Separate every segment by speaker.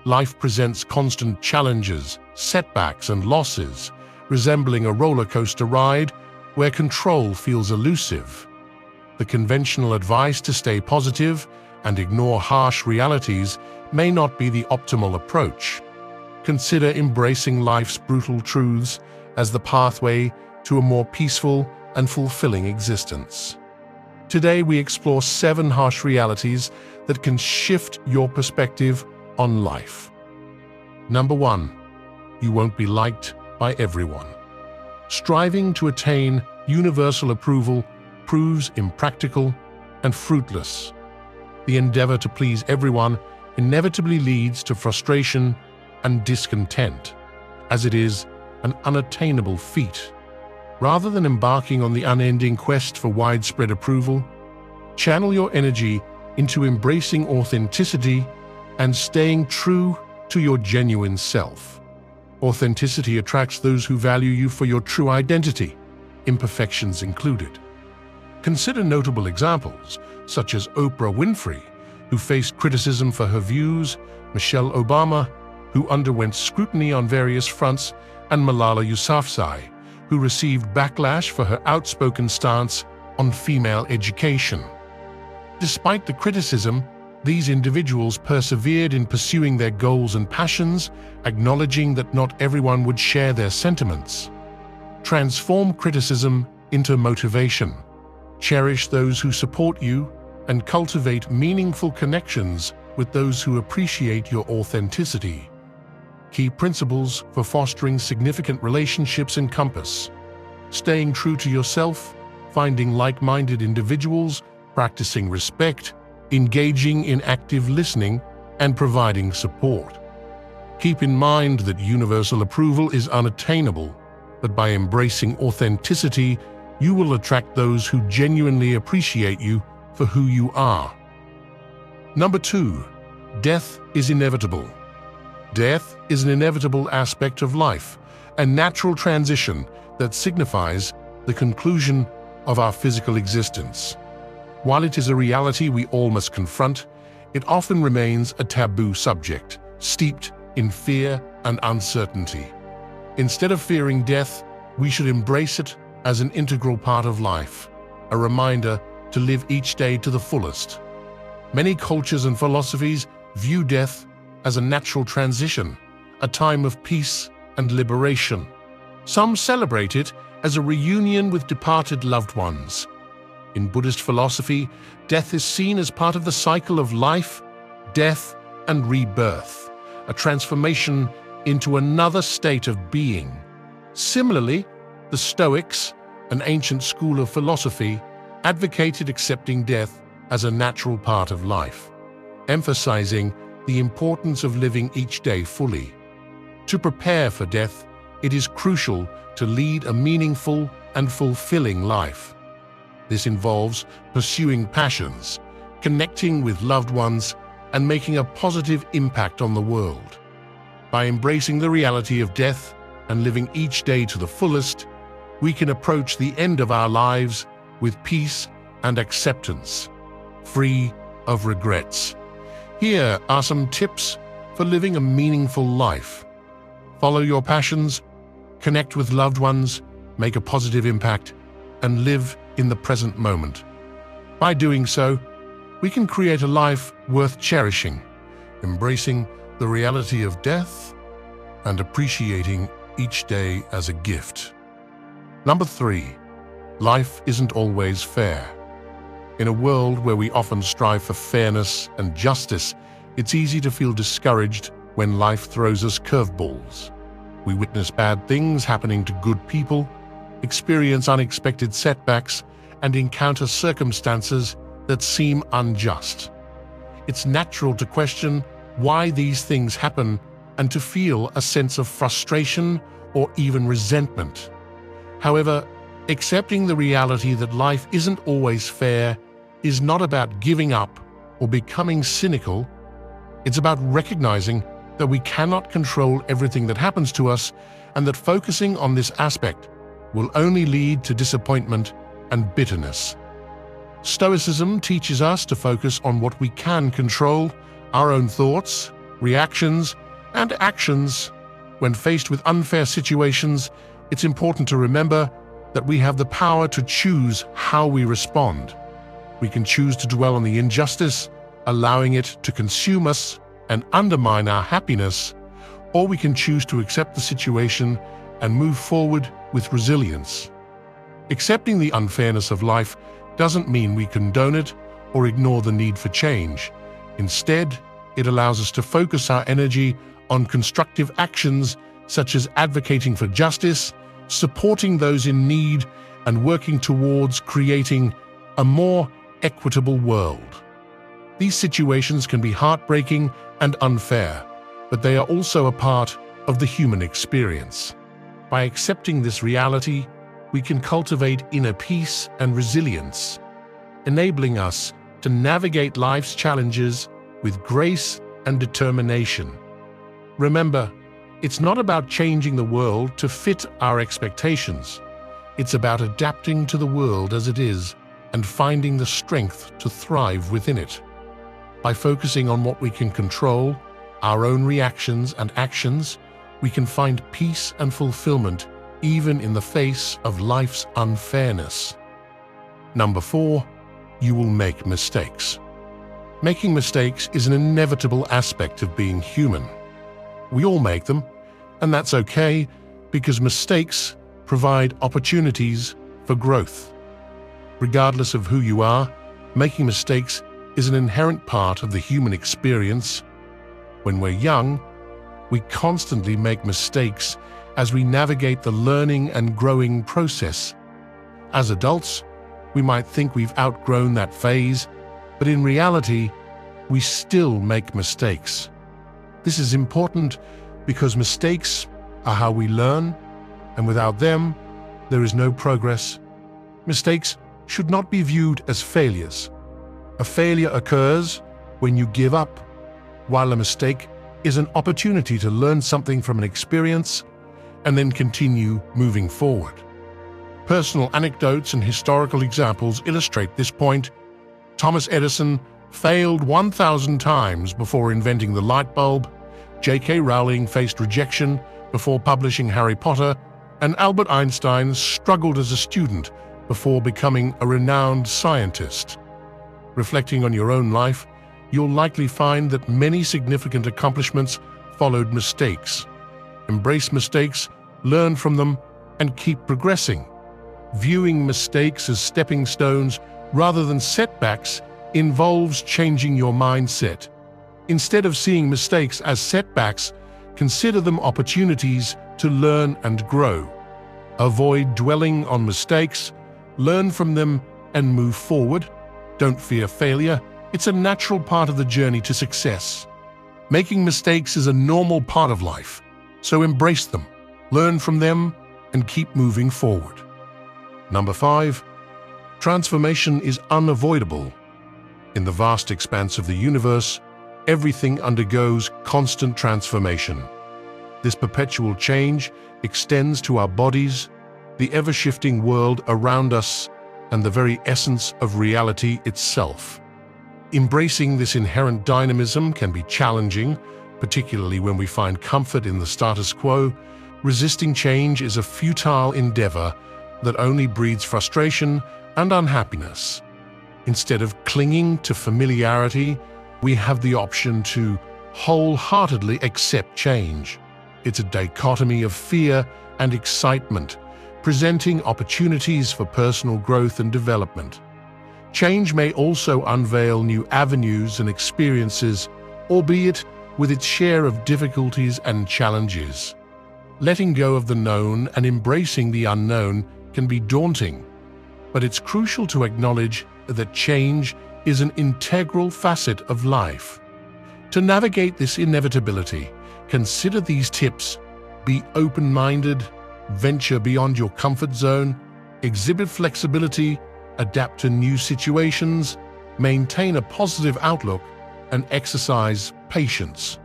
Speaker 1: life presents constant challenges, setbacks, and losses, resembling a roller coaster ride where control feels elusive. The conventional advice to stay positive and ignore harsh realities may not be the optimal approach. Consider embracing life's brutal truths as the pathway to a more peaceful and fulfilling existence. Today, we explore 7 harsh realities that can shift your perspective on life. Number 1. You won't be liked by everyone. Striving to attain universal approval proves impractical and fruitless. The endeavor to please everyone inevitably leads to frustration and discontent, as it is an unattainable feat. Rather than embarking on the unending quest for widespread approval, channel your energy into embracing authenticity and staying true to your genuine self. Authenticity attracts those who value you for your true identity, imperfections included. Consider notable examples, such as Oprah Winfrey, who faced criticism for her views, Michelle Obama, who underwent scrutiny on various fronts, and Malala Yousafzai, who received backlash for her outspoken stance on female education. Despite the criticism, these individuals persevered in pursuing their goals and passions, acknowledging that not everyone would share their sentiments. Transform criticism into motivation. Cherish those who support you and cultivate meaningful connections with those who appreciate your authenticity. Key principles for fostering significant relationships encompass staying true to yourself, finding like-minded individuals, practicing respect, engaging in active listening, and providing support. Keep in mind that universal approval is unattainable, but by embracing authenticity, you will attract those who genuinely appreciate you for who you are. Number 2. Death is inevitable. Death is an inevitable aspect of life, a natural transition that signifies the conclusion of our physical existence. While it is a reality we all must confront, it often remains a taboo subject, steeped in fear and uncertainty. Instead of fearing death, we should embrace it as an integral part of life, a reminder to live each day to the fullest. Many cultures and philosophies view death as a natural transition, a time of peace and liberation. Some celebrate it as a reunion with departed loved ones. In Buddhist philosophy, death is seen as part of the cycle of life, death, and rebirth, a transformation into another state of being. Similarly, the Stoics, an ancient school of philosophy, advocated accepting death as a natural part of life, emphasizing the importance of living each day fully. To prepare for death, it is crucial to lead a meaningful and fulfilling life. This involves pursuing passions, connecting with loved ones, and making a positive impact on the world. By embracing the reality of death and living each day to the fullest, we can approach the end of our lives with peace and acceptance, free of regrets. Here are some tips for living a meaningful life. Follow your passions, connect with loved ones, make a positive impact, and live in the present moment. By doing so, we can create a life worth cherishing, embracing the reality of death and appreciating each day as a gift. Number 3. Life isn't always fair. In a world where we often strive for fairness and justice, it's easy to feel discouraged when life throws us curveballs. We witness bad things happening to good people, experience unexpected setbacks, and encounter circumstances that seem unjust. It's natural to question why these things happen and to feel a sense of frustration or even resentment. However, accepting the reality that life isn't always fair is not about giving up or becoming cynical. It's about recognizing that we cannot control everything that happens to us, and that focusing on this aspect will only lead to disappointment and bitterness. Stoicism teaches us to focus on what we can control, our own thoughts, reactions, and actions. When faced with unfair situations, it's important to remember that we have the power to choose how we respond. We can choose to dwell on the injustice, allowing it to consume us and undermine our happiness, or we can choose to accept the situation and move forward with resilience. Accepting the unfairness of life doesn't mean we condone it or ignore the need for change. Instead, it allows us to focus our energy on constructive actions such as advocating for justice, supporting those in need, and working towards creating a more equitable world. These situations can be heartbreaking and unfair, but they are also a part of the human experience. By accepting this reality, we can cultivate inner peace and resilience, enabling us to navigate life's challenges with grace and determination. Remember, it's not about changing the world to fit our expectations. It's about adapting to the world as it is and finding the strength to thrive within it. By focusing on what we can control, our own reactions and actions, we can find peace and fulfillment even in the face of life's unfairness. Number 4, you will make mistakes. Making mistakes is an inevitable aspect of being human. We all make them, and that's okay because mistakes provide opportunities for growth. Regardless of who you are, making mistakes is an inherent part of the human experience. When we're young, we constantly make mistakes as we navigate the learning and growing process. As adults, we might think we've outgrown that phase, but in reality, we still make mistakes. This is important because mistakes are how we learn, and without them, there is no progress. Mistakes should not be viewed as failures. A failure occurs when you give up, while a mistake is an opportunity to learn something from an experience and then continue moving forward. Personal anecdotes and historical examples illustrate this point. Thomas Edison failed 1,000 times before inventing the light bulb, J.K. Rowling faced rejection before publishing Harry Potter, and Albert Einstein struggled as a student before becoming a renowned scientist. Reflecting on your own life, you'll likely find that many significant accomplishments followed mistakes. Embrace mistakes, learn from them, and keep progressing. Viewing mistakes as stepping stones rather than setbacks involves changing your mindset. Instead of seeing mistakes as setbacks, consider them opportunities to learn and grow. Avoid dwelling on mistakes, learn from them, and move forward. Don't fear failure. It's a natural part of the journey to success. Making mistakes is a normal part of life, so embrace them, learn from them, and keep moving forward. Number 5, transformation is unavoidable. In the vast expanse of the universe, everything undergoes constant transformation. This perpetual change extends to our bodies, the ever-shifting world around us, and the very essence of reality itself. Embracing this inherent dynamism can be challenging, particularly when we find comfort in the status quo. Resisting change is a futile endeavor that only breeds frustration and unhappiness. Instead of clinging to familiarity, we have the option to wholeheartedly accept change. It's a dichotomy of fear and excitement, presenting opportunities for personal growth and development. Change may also unveil new avenues and experiences, albeit with its share of difficulties and challenges. Letting go of the known and embracing the unknown can be daunting, but it's crucial to acknowledge that change is an integral facet of life. To navigate this inevitability, consider these tips. Be open-minded, venture beyond your comfort zone, exhibit flexibility, adapt to new situations, maintain a positive outlook, and exercise patience.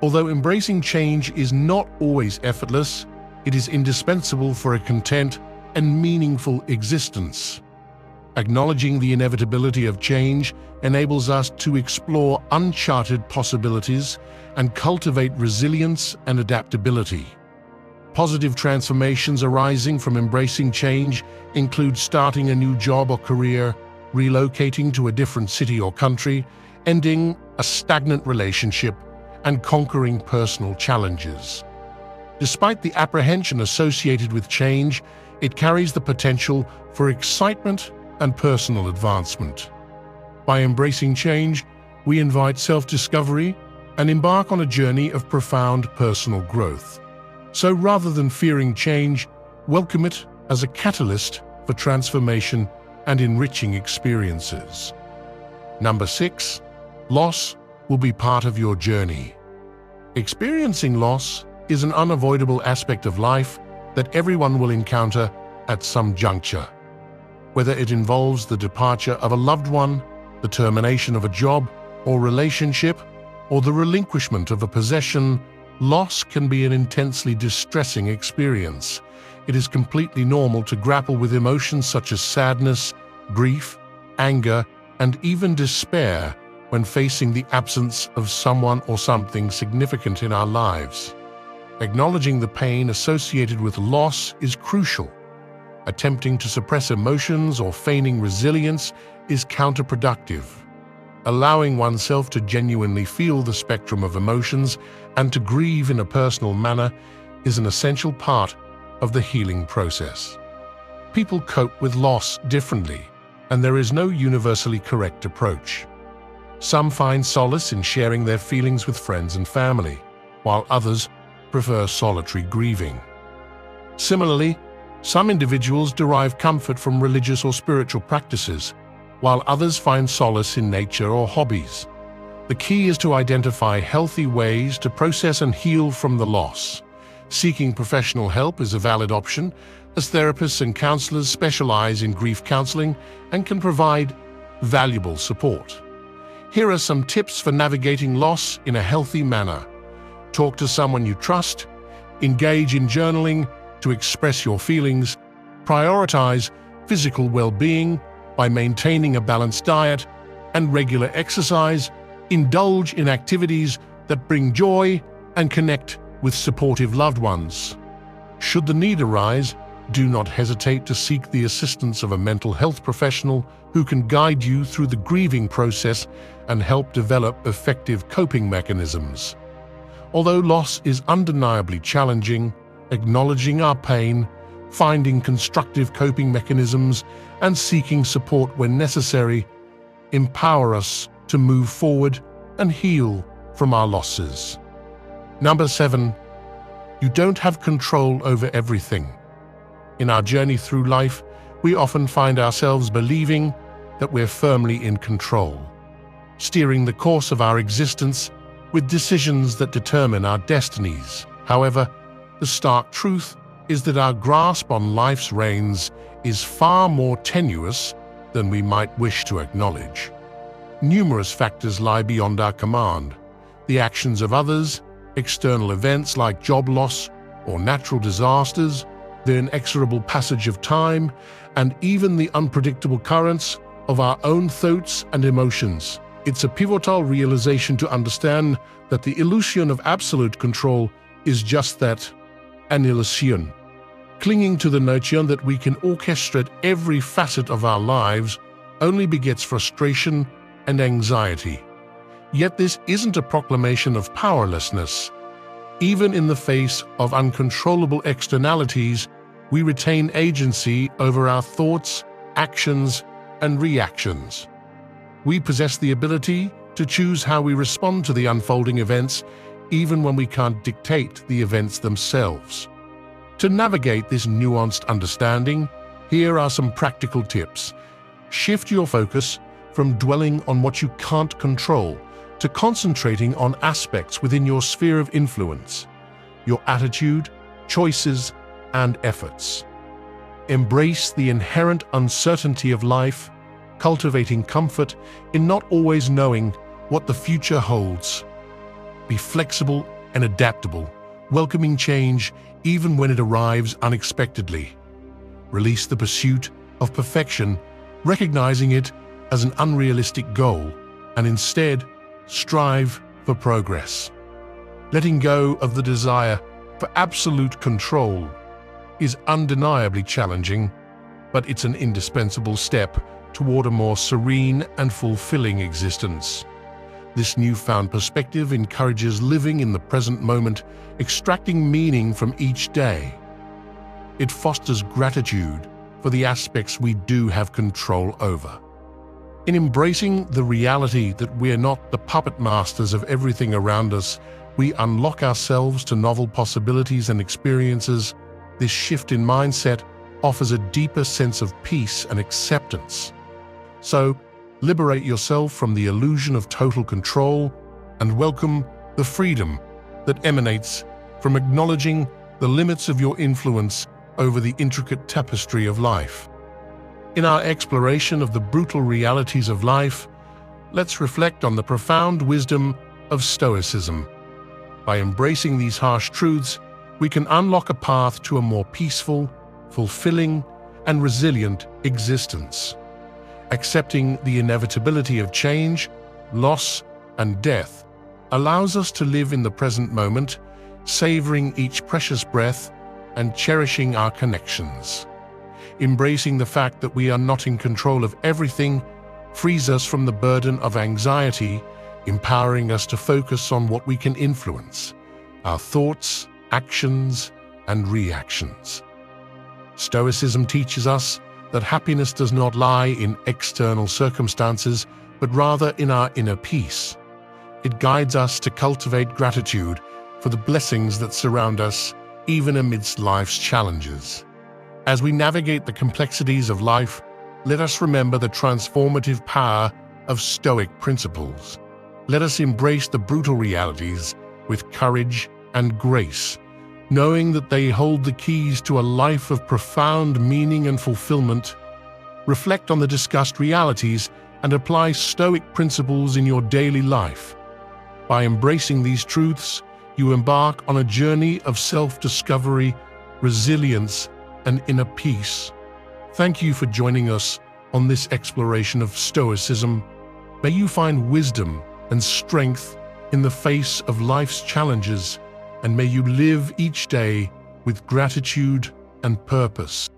Speaker 1: Although embracing change is not always effortless, it is indispensable for a content and meaningful existence. Acknowledging the inevitability of change enables us to explore uncharted possibilities and cultivate resilience and adaptability. Positive transformations arising from embracing change include starting a new job or career, relocating to a different city or country, ending a stagnant relationship, and conquering personal challenges. Despite the apprehension associated with change, it carries the potential for excitement and personal advancement. By embracing change, we invite self-discovery and embark on a journey of profound personal growth. So rather than fearing change, welcome it as a catalyst for transformation and enriching experiences. Number 6, loss will be part of your journey. Experiencing loss is an unavoidable aspect of life that everyone will encounter at some juncture. Whether it involves the departure of a loved one, the termination of a job or relationship, or the relinquishment of a possession, loss can be an intensely distressing experience. It is completely normal to grapple with emotions such as sadness, grief, anger, and even despair when facing the absence of someone or something significant in our lives. Acknowledging the pain associated with loss is crucial. Attempting to suppress emotions or feigning resilience is counterproductive. Allowing oneself to genuinely feel the spectrum of emotions and to grieve in a personal manner is an essential part of the healing process. People cope with loss differently, and there is no universally correct approach. Some find solace in sharing their feelings with friends and family, while others prefer solitary grieving. Similarly, some individuals derive comfort from religious or spiritual practices, while others find solace in nature or hobbies. The key is to identify healthy ways to process and heal from the loss. Seeking professional help is a valid option, as therapists and counselors specialize in grief counseling and can provide valuable support. Here are some tips for navigating loss in a healthy manner. Talk to someone you trust, engage in journaling to express your feelings, prioritize physical well-being by maintaining a balanced diet and regular exercise, indulge in activities that bring joy, and connect with supportive loved ones. Should the need arise, do not hesitate to seek the assistance of a mental health professional who can guide you through the grieving process and help develop effective coping mechanisms. Although loss is undeniably challenging, acknowledging our pain, finding constructive coping mechanisms, and seeking support when necessary empower us to move forward and heal from our losses. Number 7, you don't have control over everything. In our journey through life, we often find ourselves believing that we're firmly in control, steering the course of our existence with decisions that determine our destinies. However, the stark truth is that our grasp on life's reins is far more tenuous than we might wish to acknowledge. Numerous factors lie beyond our command. The actions of others, external events like job loss or natural disasters, the inexorable passage of time, and even the unpredictable currents of our own thoughts and emotions. It's a pivotal realization to understand that the illusion of absolute control is just that, an illusion. Clinging to the notion that we can orchestrate every facet of our lives only begets frustration and anxiety. Yet this isn't a proclamation of powerlessness. Even in the face of uncontrollable externalities, we retain agency over our thoughts, actions, and reactions. We possess the ability to choose how we respond to the unfolding events, even when we can't dictate the events themselves. To navigate this nuanced understanding, here are some practical tips. Shift your focus from dwelling on what you can't control to concentrating on aspects within your sphere of influence, your attitude, choices, and efforts. Embrace the inherent uncertainty of life, cultivating comfort in not always knowing what the future holds. Be flexible and adaptable, welcoming change even when it arrives unexpectedly. Release the pursuit of perfection recognizing it as an unrealistic goal, and instead strive for progress. Letting go of the desire for absolute control is undeniably challenging, but it's an indispensable step toward a more serene and fulfilling existence. This newfound perspective encourages living in the present moment, extracting meaning from each day. It fosters gratitude for the aspects we do have control over. In embracing the reality that we are not the puppet masters of everything around us, we unlock ourselves to novel possibilities and experiences. This shift in mindset offers a deeper sense of peace and acceptance. So, liberate yourself from the illusion of total control and welcome the freedom that emanates from acknowledging the limits of your influence over the intricate tapestry of life. In our exploration of the brutal realities of life, let's reflect on the profound wisdom of Stoicism. By embracing these harsh truths, we can unlock a path to a more peaceful, fulfilling, and resilient existence. Accepting the inevitability of change, loss, and death allows us to live in the present moment, savoring each precious breath and cherishing our connections. Embracing the fact that we are not in control of everything frees us from the burden of anxiety, empowering us to focus on what we can influence: our thoughts, actions, and reactions. Stoicism teaches us that happiness does not lie in external circumstances, but rather in our inner peace. It guides us to cultivate gratitude for the blessings that surround us, even amidst life's challenges. As we navigate the complexities of life, let us remember the transformative power of Stoic principles. Let us embrace the brutal realities with courage and grace, knowing that they hold the keys to a life of profound meaning and fulfillment. Reflect on the discussed realities and apply Stoic principles in your daily life. By embracing these truths, you embark on a journey of self-discovery, resilience, and inner peace. Thank you for joining us on this exploration of Stoicism. May you find wisdom and strength in the face of life's challenges, and may you live each day with gratitude and purpose.